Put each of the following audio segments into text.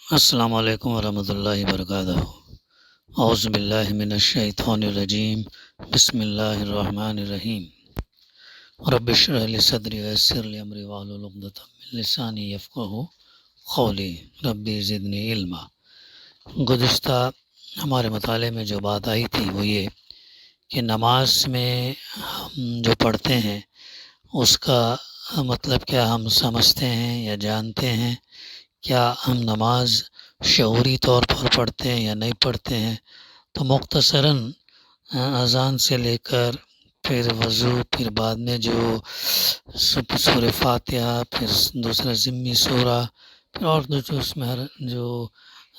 السلام علیکم ورحمۃ اللہ وبرکاتہ۔ اعوذ باللہ من الشیطان الرجیم، بسم اللہ الرحمن الرحیم۔ رب اشرح لی صدری ویسر لی امری واحلل عقدۃ من لسانی یفقہوا قولی، ربی زدنی علما۔ گزشتہ ہمارے مطالعے میں جو بات آئی تھی وہ یہ کہ نماز میں ہم جو پڑھتے ہیں اس کا مطلب کیا ہم سمجھتے ہیں یا جانتے ہیں؟ کیا ہم نماز شعوری طور پر پڑھتے ہیں یا نہیں پڑھتے ہیں؟ تو مختصراً اذان سے لے کر پھر وضو، پھر بعد میں جو سورہ فاتحہ، پھر دوسرا ضمنی سورہ، پھر اور جو اس میں جو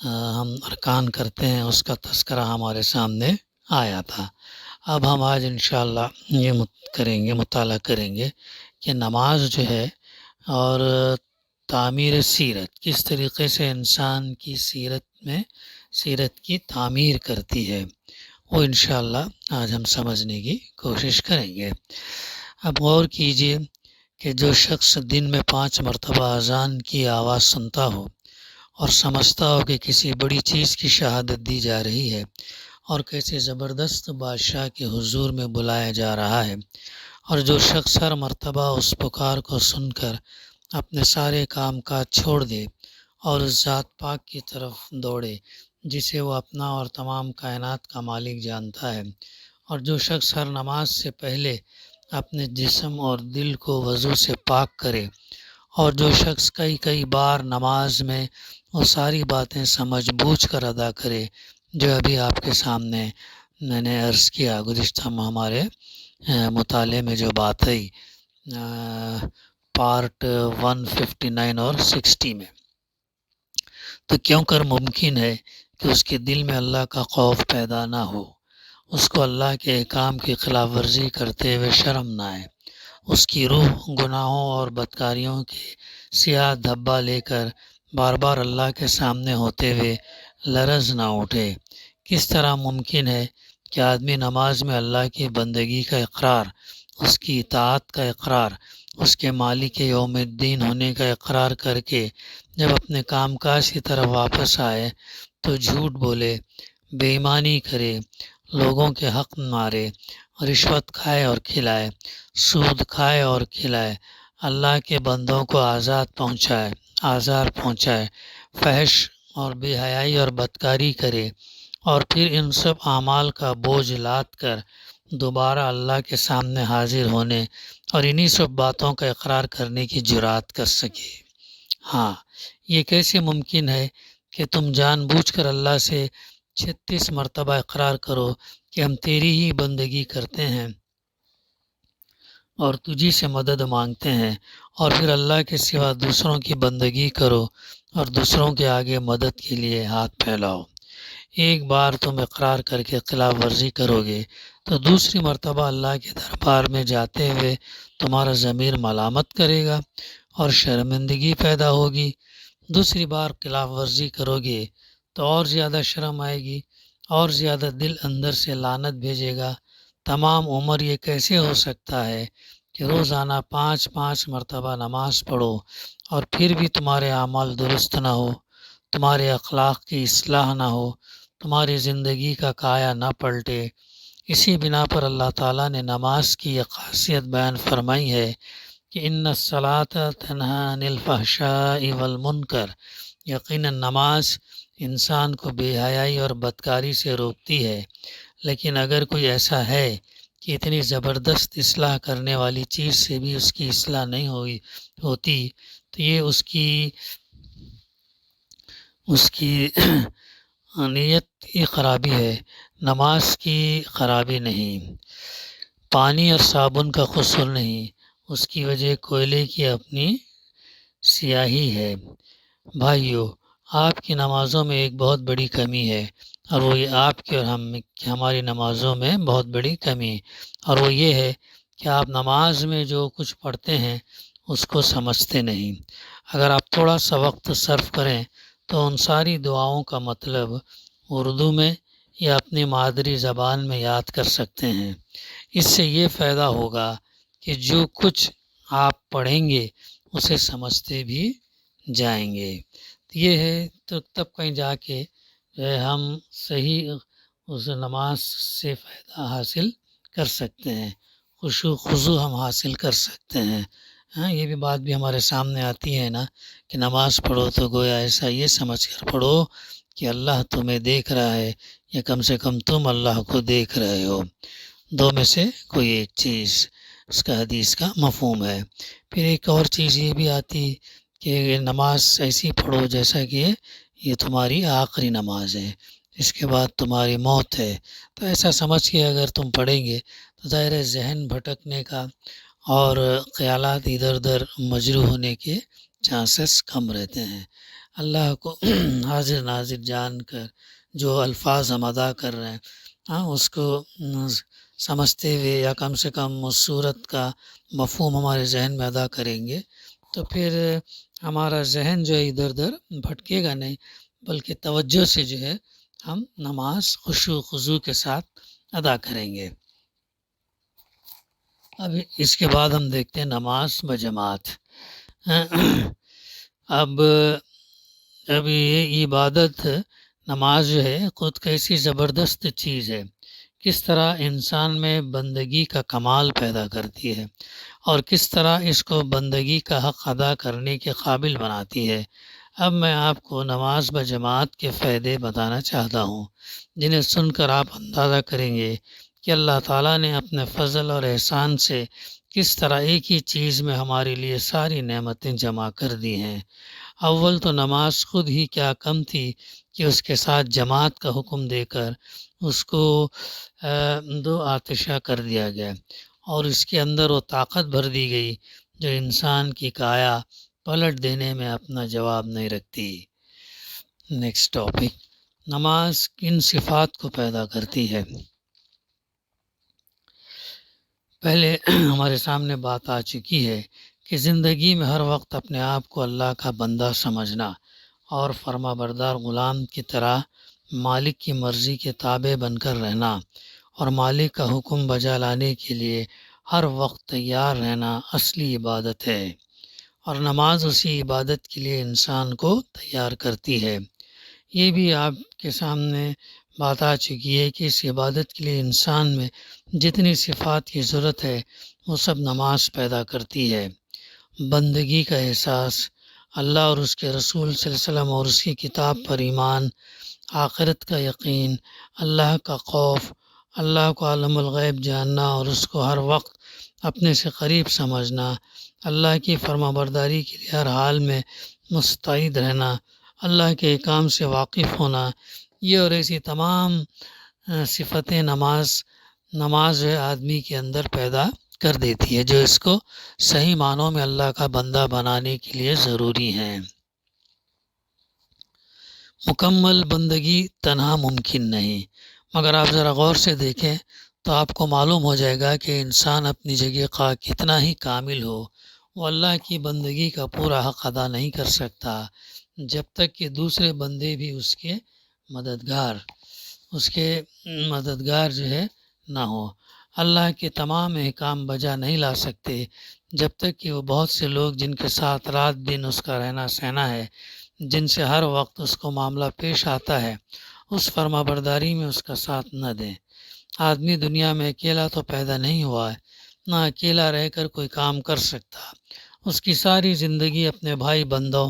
ہم ارکان کرتے ہیں اس کا تذکرہ ہمارے سامنے آیا تھا۔ اب ہم آج انشاءاللہ یہ مطالعہ کریں گے کہ نماز جو ہے اور تعمیر سیرت کس طریقے سے انسان کی سیرت کی تعمیر کرتی ہے، وہ انشاءاللہ آج ہم سمجھنے کی کوشش کریں گے۔ اب غور کیجئے کہ جو شخص دن میں 5 مرتبہ اذان کی آواز سنتا ہو اور سمجھتا ہو کہ کسی بڑی چیز کی شہادت دی جا رہی ہے اور کیسے زبردست بادشاہ کے حضور میں بلایا جا رہا ہے، اور جو شخص ہر مرتبہ اس پکار کو سن کر اپنے سارے کام کاج چھوڑ دے اور اس ذات پاک کی طرف دوڑے جسے وہ اپنا اور تمام کائنات کا مالک جانتا ہے، اور جو شخص ہر نماز سے پہلے اپنے جسم اور دل کو وضو سے پاک کرے، اور جو شخص کئی بار نماز میں وہ ساری باتیں سمجھ بوجھ کر ادا کرے جو ابھی آپ کے سامنے میں نے عرض کیا گزشتہ ہمارے مطالعے میں جو بات آئی پارٹ 159 اور 60 میں، تو کیوں کر ممکن ہے کہ اس کے دل میں اللہ کا خوف پیدا نہ ہو، اس کو اللہ کے احکام کی خلاف ورزی کرتے ہوئے شرم نہ آئے، اس کی روح گناہوں اور بدکاریوں کے سیاہ دھبا لے کر بار بار اللہ کے سامنے ہوتے ہوئے لرز نہ اٹھے۔ کس طرح ممکن ہے کہ آدمی نماز میں اللہ کی بندگی کا اقرار، اس کی اطاعت کا اقرار، اس کے مالک یوم الدین ہونے کا اقرار کر کے جب اپنے کام کاج کی طرف واپس آئے تو جھوٹ بولے، بے ایمانی کرے، لوگوں کے حق مارے، رشوت کھائے اور کھلائے، سود کھائے اور کھلائے، اللہ کے بندوں کو آزار پہنچائے، فحش اور بے حیائی اور بدکاری کرے، اور پھر ان سب اعمال کا بوجھ لاد کر دوبارہ اللہ کے سامنے حاضر ہونے اور انہی سب باتوں کا اقرار کرنے کی جرات کر سکے۔ ہاں، یہ کیسے ممکن ہے کہ تم جان بوجھ کر اللہ سے 36 مرتبہ اقرار کرو کہ ہم تیری ہی بندگی کرتے ہیں اور تجھی سے مدد مانگتے ہیں، اور پھر اللہ کے سوا دوسروں کی بندگی کرو اور دوسروں کے آگے مدد کے لیے ہاتھ پھیلاؤ۔ ایک بار تم اقرار کر کے خلاف ورزی کرو گے تو دوسری مرتبہ اللہ کے دربار میں جاتے ہوئے تمہارا ضمیر ملامت کرے گا اور شرمندگی پیدا ہوگی۔ دوسری بار خلاف ورزی کرو گے تو اور زیادہ شرم آئے گی، اور زیادہ دل اندر سے لعنت بھیجے گا۔ تمام عمر یہ کیسے ہو سکتا ہے کہ روزانہ 5 مرتبہ نماز پڑھو اور پھر بھی تمہارے اعمال درست نہ ہو، تمہارے اخلاق کی اصلاح نہ ہو، تمہاری زندگی کا کایا نہ پلٹے۔ اسی بنا پر اللہ تعالیٰ نے نماز کی یہ خاصیت بیان فرمائی ہے کہ ان الصلاۃ تنہی عن الفحشاء والمنکر، یقیناً نماز انسان کو بے حیائی اور بدکاری سے روکتی ہے، لیکن اگر کوئی ایسا ہے کہ اتنی زبردست اصلاح کرنے والی چیز سے بھی اس کی اصلاح نہیں ہوتی تو یہ اس کی نیت کی خرابی ہے، نماز کی خرابی نہیں۔ پانی اور صابن کا قصور نہیں، اس کی وجہ کوئلے کی اپنی سیاہی ہے۔ بھائیو، آپ کی نمازوں میں ایک بہت بڑی کمی ہے، اور وہ یہ آپ کی اور ہماری نمازوں میں بہت بڑی کمی، اور وہ یہ ہے کہ آپ نماز میں جو کچھ پڑھتے ہیں اس کو سمجھتے نہیں۔ اگر آپ تھوڑا سا وقت صرف کریں تو ان ساری دعاؤں کا مطلب اردو میں یا اپنی مادری زبان میں یاد کر سکتے ہیں۔ اس سے یہ فائدہ ہوگا کہ جو کچھ آپ پڑھیں گے اسے سمجھتے بھی جائیں گے۔ یہ ہے تو تب کہیں جا کے جو ہے ہم صحیح اس نماز سے فائدہ حاصل کر سکتے ہیں، خضوع ہم حاصل کر سکتے ہیں۔ ہاں، یہ بھی بات بھی ہمارے سامنے آتی ہے نا کہ نماز پڑھو تو گویا ایسا یہ سمجھ کر پڑھو کہ اللہ تمہیں دیکھ رہا ہے، یا کم سے کم تم اللہ کو دیکھ رہے ہو، دو میں سے کوئی ایک چیز اس کا حدیث کا مفہوم ہے۔ پھر ایک اور چیز یہ بھی آتی کہ نماز ایسی پڑھو جیسا کہ یہ تمہاری آخری نماز ہے، اس کے بعد تمہاری موت ہے، تو ایسا سمجھ کے اگر تم پڑھیں گے تو ظاہر ہے ذہن بھٹکنے کا اور خیالات ادھر ادھر مجروح ہونے کے چانسز کم رہتے ہیں۔ اللہ کو حاضر ناظر جان کر جو الفاظ ہم ادا کر رہے ہیں، ہاں، اس کو سمجھتے ہوئے یا کم سے کم اس صورت کا مفہوم ہمارے ذہن میں ادا کریں گے تو پھر ہمارا ذہن جو ہے ادھر ادھر بھٹکے گا نہیں، بلکہ توجہ سے جو ہے ہم نماز خشوع و خضوع کے ساتھ ادا کریں گے۔ اب اس کے بعد ہم دیکھتے ہیں نماز بجماعت۔ اب یہ عبادت نماز جو ہے خود کیسی زبردست چیز ہے، کس طرح انسان میں بندگی کا کمال پیدا کرتی ہے اور کس طرح اس کو بندگی کا حق ادا کرنے کے قابل بناتی ہے۔ اب میں آپ کو نماز بجماعت کے فائدے بتانا چاہتا ہوں، جنہیں سن کر آپ اندازہ کریں گے کہ اللہ تعالیٰ نے اپنے فضل اور احسان سے کس طرح ایک ہی چیز میں ہمارے لیے ساری نعمتیں جمع کر دی ہیں۔ اول تو نماز خود ہی کیا کم تھی کہ اس کے ساتھ جماعت کا حکم دے کر اس کو دو آتشہ کر دیا گیا اور اس کے اندر وہ طاقت بھر دی گئی جو انسان کی کایا پلٹ دینے میں اپنا جواب نہیں رکھتی۔ نیکسٹ ٹاپک، نماز کن صفات کو پیدا کرتی ہے؟ پہلے ہمارے سامنے بات آ چکی ہے کہ زندگی میں ہر وقت اپنے آپ کو اللہ کا بندہ سمجھنا اور فرما بردار غلام کی طرح مالک کی مرضی کے تابع بن کر رہنا اور مالک کا حکم بجا لانے کے لیے ہر وقت تیار رہنا اصلی عبادت ہے، اور نماز اسی عبادت کے لیے انسان کو تیار کرتی ہے۔ یہ بھی آپ کے سامنے بات آ چکی ہے کہ اس عبادت کے لیے انسان میں جتنی صفات کی ضرورت ہے وہ سب نماز پیدا کرتی ہے۔ بندگی کا احساس، اللہ اور اس کے رسول صلی اللہ علیہ وسلم اور اس کی کتاب پر ایمان، آخرت کا یقین، اللہ کا خوف، اللہ کو عالم الغیب جاننا اور اس کو ہر وقت اپنے سے قریب سمجھنا، اللہ کی فرما برداری کے لیے ہر حال میں مستعد رہنا، اللہ کے احکام سے واقف ہونا، یہ اور ایسی تمام صفتیں نماز جو ہے آدمی کے اندر پیدا کر دیتی ہے، جو اس کو صحیح معنوں میں اللہ کا بندہ بنانے کے لیے ضروری ہیں۔ مکمل بندگی تنہا ممکن نہیں، مگر آپ ذرا غور سے دیکھیں تو آپ کو معلوم ہو جائے گا کہ انسان اپنی جگہ کا کتنا ہی کامل ہو، وہ اللہ کی بندگی کا پورا حق ادا نہیں کر سکتا جب تک کہ دوسرے بندے بھی اس کے مددگار جو ہے نہ ہو۔ اللہ کے تمام احکام بجا نہیں لا سکتے جب تک کہ وہ بہت سے لوگ جن کے ساتھ رات دن اس کا رہنا سہنا ہے، جن سے ہر وقت اس کو معاملہ پیش آتا ہے، اس فرما برداری میں اس کا ساتھ نہ دیں۔ آدمی دنیا میں اکیلا تو پیدا نہیں ہوا ہے، نہ اکیلا رہ کر کوئی کام کر سکتا۔ اس کی ساری زندگی اپنے بھائی بندوں،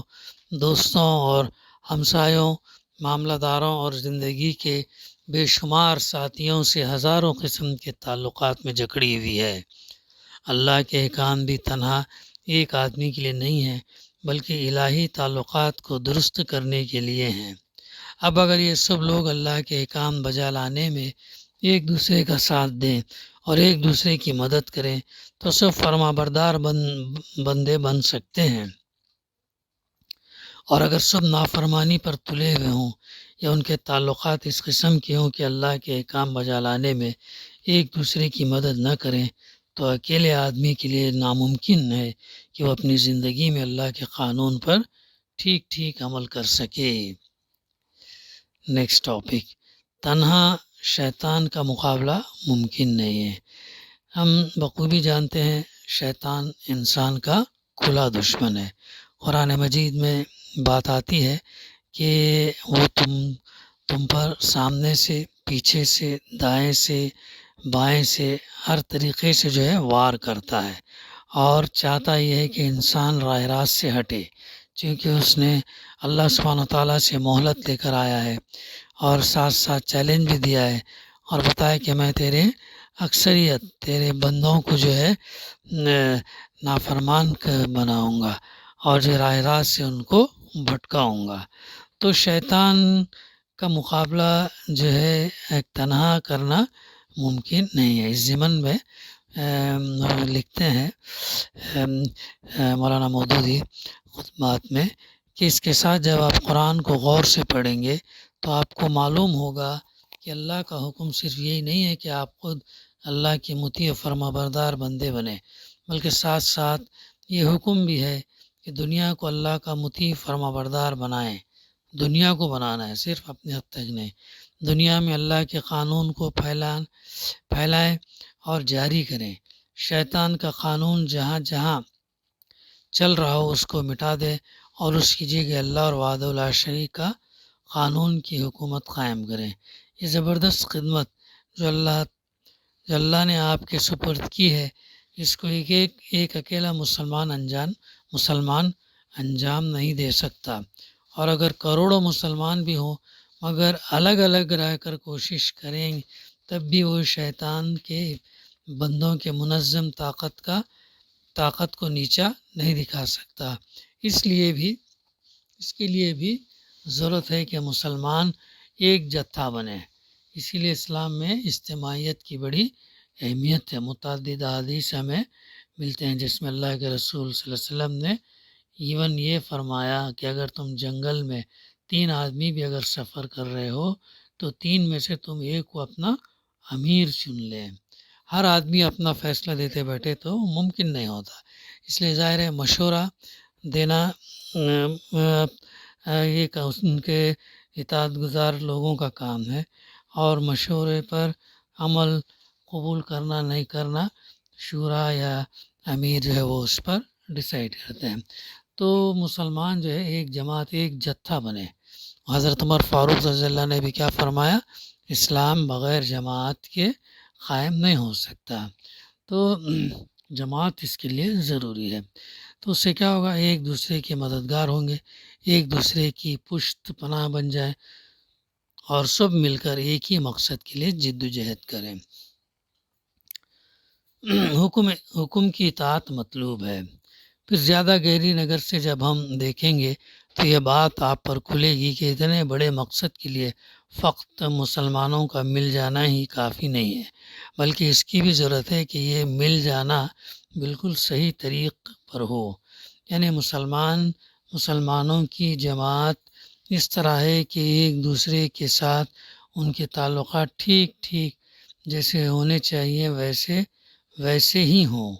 دوستوں اور ہمسایوں، معاملہ داروں اور زندگی کے بے شمار ساتھیوں سے ہزاروں قسم کے تعلقات میں جکڑی ہوئی ہے۔ اللہ کے احکام بھی تنہا ایک آدمی کے لیے نہیں ہیں، بلکہ الہی تعلقات کو درست کرنے کے لیے ہیں۔ اب اگر یہ سب لوگ اللہ کے احکام بجا لانے میں ایک دوسرے کا ساتھ دیں اور ایک دوسرے کی مدد کریں تو سب فرما بردار بندے بن سکتے ہیں، اور اگر سب نافرمانی پر تلے ہوئے ہوں یا ان کے تعلقات اس قسم کے ہوں کہ اللہ کے احکام بجا لانے میں ایک دوسرے کی مدد نہ کریں تو اکیلے آدمی کے لیے ناممکن ہے کہ وہ اپنی زندگی میں اللہ کے قانون پر ٹھیک عمل کر سکے۔ نیکسٹ ٹاپک، تنہا شیطان کا مقابلہ ممکن نہیں ہے۔ ہم بخوبی جانتے ہیں شیطان انسان کا کھلا دشمن ہے۔ قرآن مجید میں بات آتی ہے کہ وہ تم پر سامنے سے، پیچھے سے، دائیں سے، بائیں سے، ہر طریقے سے جو ہے وار کرتا ہے، اور چاہتا یہ ہے کہ انسان راہ راست سے ہٹے، چونکہ اس نے اللہ سبحانہ و تعالیٰ سے مہلت لے کر آیا ہے، اور ساتھ ساتھ چیلنج بھی دیا ہے، اور بتایا کہ میں اکثریت تیرے بندوں کو جو ہے نافرمان بناؤں گا، اور جو راہ راست سے ان کو بھٹکاؤں گا۔ تو شیطان کا مقابلہ جو ہے ایک تنہا کرنا ممکن نہیں ہے۔ اس ضمن میں لکھتے ہیں مولانا مودودی خطبات میں کہ اس کے ساتھ جب آپ قرآن کو غور سے پڑھیں گے تو آپ کو معلوم ہوگا کہ اللہ کا حکم صرف یہی نہیں ہے کہ آپ خود اللہ کی مطیع و فرما بردار بندے بنیں، بلکہ ساتھ ساتھ یہ حکم بھی ہے کہ دنیا کو اللہ کا مطیع فرما بردار بنائیں۔ دنیا کو بنانا ہے، صرف اپنے حد تک نہیں۔ دنیا میں اللہ کے قانون کو پھیلائیں اور جاری کریں۔ شیطان کا قانون جہاں جہاں چل رہا ہو اس کو مٹا دے، اور اس کی جگہ اللہ اور وحدہ لا شریک کا قانون کی حکومت قائم کریں۔ یہ زبردست خدمت جو اللہ نے آپ کے سپرد کی ہے، اس کو ایک اکیلا مسلمان انجام نہیں دے سکتا، اور اگر کروڑوں مسلمان بھی ہوں مگر الگ الگ رہ کر کوشش کریں تب بھی وہ شیطان کے بندوں کے منظم طاقت کو نیچا نہیں دکھا سکتا۔ اس کے لیے بھی ضرورت ہے کہ مسلمان ایک جتھا بنے۔ اسی لیے اسلام میں اجتماعیت کی بڑی اہمیت ہے۔ متعدد احادیث ہمیں ملتے ہیں جس میں اللہ کے رسول صلی اللہ علیہ وسلم نے ایون یہ فرمایا کہ اگر تم جنگل میں 3 آدمی بھی اگر سفر کر رہے ہو تو 3 میں سے تم ایک کو اپنا امیر چن لیں۔ ہر آدمی اپنا فیصلہ دیتے بیٹھے تو ممکن نہیں ہوتا، اس لیے ظاہر ہے مشورہ دینا یہ ان کے اطاعت گزار لوگوں کا کام ہے، اور مشورے پر عمل قبول کرنا نہیں کرنا شورا یا امیر جو ہے وہ اس پر ڈیسائیڈ کرتے ہیں۔ تو مسلمان جو ہے ایک جماعت، ایک جتھا بنے۔ حضرت عمر فاروق رضی اللہ نے بھی کیا فرمایا؟ اسلام بغیر جماعت کے قائم نہیں ہو سکتا۔ تو جماعت اس کے لیے ضروری ہے۔ تو اس سے کیا ہوگا؟ ایک دوسرے کے مددگار ہوں گے، ایک دوسرے کی پشت پناہ بن جائے، اور سب مل کر ایک ہی مقصد کے لیے جد و جہد کریں۔ حکم کی اطاعت مطلوب ہے۔ پھر زیادہ گہری نظر سے جب ہم دیکھیں گے تو یہ بات آپ پر کھلے گی کہ اتنے بڑے مقصد کے لیے فقط مسلمانوں کا مل جانا ہی کافی نہیں ہے، بلکہ اس کی بھی ضرورت ہے کہ یہ مل جانا بالکل صحیح طریق پر ہو۔ یعنی مسلمانوں کی جماعت اس طرح ہے کہ ایک دوسرے کے ساتھ ان کے تعلقات ٹھیک جیسے ہونے چاہیے ویسے ہی ہوں،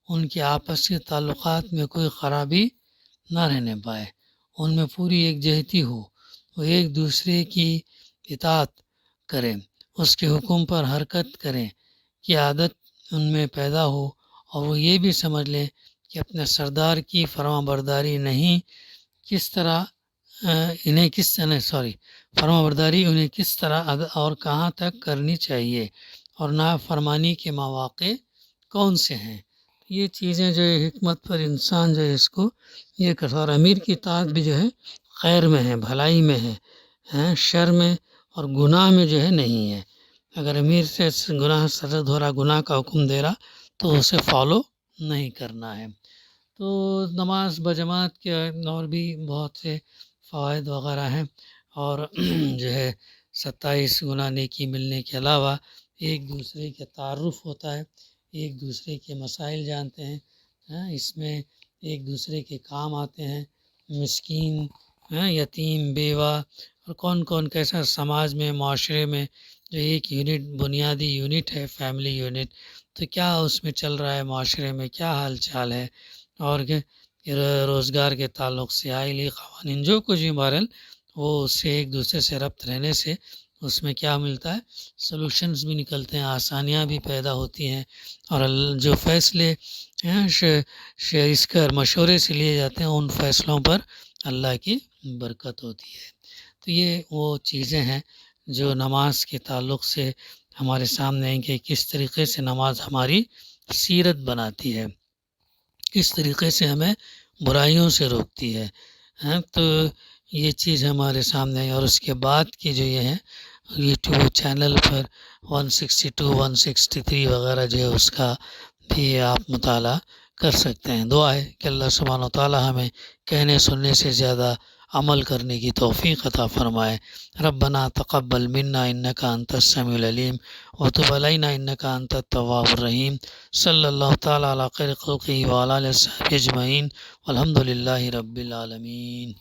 ان کے آپس کے تعلقات میں کوئی خرابی نہ رہنے پائے، ان میں پوری یکجہتی ہو، وہ ایک دوسرے کی اطاعت کریں، اس کے حکم پر حرکت کریں کی عادت ان میں پیدا ہو، اور وہ یہ بھی سمجھ لیں کہ اپنے سردار کی فرما برداری انہیں کس طرح اور کہاں تک کرنی چاہیے، اور نافرمانی کے مواقع کون سے ہیں۔ یہ چیزیں جو ہے حکمت پر انسان جو ہے اس کو یہ کرتا، اور امیر کی اطاعت بھی جو ہے خیر میں ہے، بھلائی میں ہے، شر میں اور گناہ میں جو ہے نہیں ہے۔ اگر امیر سے سرد ہو رہا، گناہ کا حکم دے رہا تو اسے فالو نہیں کرنا ہے۔ تو نماز بجماعت کے اور بھی بہت سے فوائد وغیرہ ہیں، اور جو ہے 27 گنا نیکی ملنے کے علاوہ ایک دوسرے کے تعارف ہوتا ہے، ایک دوسرے کے مسائل جانتے ہیں، اس میں ایک دوسرے کے کام آتے ہیں، مسکین، یتیم، بیوہ، اور کون کیسا سماج میں، معاشرے میں جو ایک بنیادی یونٹ ہے، فیملی یونٹ، تو کیا اس میں چل رہا ہے، معاشرے میں کیا حال چال ہے، اور روزگار کے تعلق سے آئلی قوانین جو کچھ بھی بہرحال وہ اس سے ایک دوسرے سے ربط رہنے سے اس میں کیا ملتا ہے، سلوشنز بھی نکلتے ہیں، آسانیاں بھی پیدا ہوتی ہیں، اور جو فیصلے اس کا مشورے سے لیے جاتے ہیں ان فیصلوں پر اللہ کی برکت ہوتی ہے۔ تو یہ وہ چیزیں ہیں جو نماز کے تعلق سے ہمارے سامنے ہیں کہ کس طریقے سے نماز ہماری سیرت بناتی ہے، کس طریقے سے ہمیں برائیوں سے روکتی ہے۔ تو یہ چیز ہمارے سامنے ہے، اور اس کے بعد کی جو یہ ہے یوٹیوب چینل پر 162 163 وغیرہ جو ہے اس کا بھی آپ مطالعہ کر سکتے ہیں۔ دعا ہے کہ اللہ سبحانہ و تعالی ہمیں کہنے سننے سے زیادہ عمل کرنے کی توفیق عطا فرمائے۔ ربنا تقبل منا انک انت السمیع العلیم وتب علینا انک انت التواب الرحیم۔ صلی اللہ تعالی علی خیر خلقہ وعلی آلہ وصحبہ اجمعین والحمد للہ رب العالمین۔